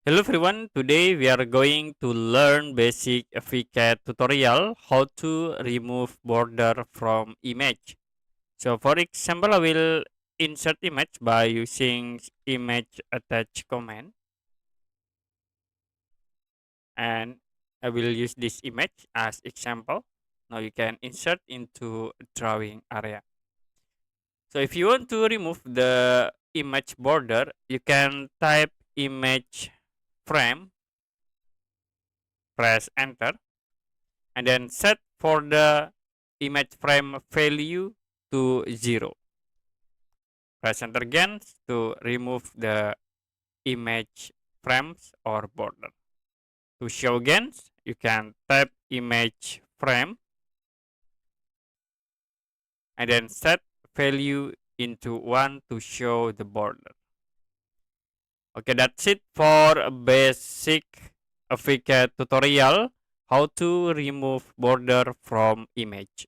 Hello everyone, today we are going to learn basic AviCAD tutorial how to remove border from image. So for example, I will insert image by using image attach command, and I will use this image as example. Now you can insert into drawing area. So if you want to remove the image border, you can type image frame, press enter, and then set for the image frame value to 0. Press enter again to remove the image frames or border. To show again, you can type image frame and then set value into 1 to show the border. Okay, that's it for a basic AviCAD tutorial how to remove border from image.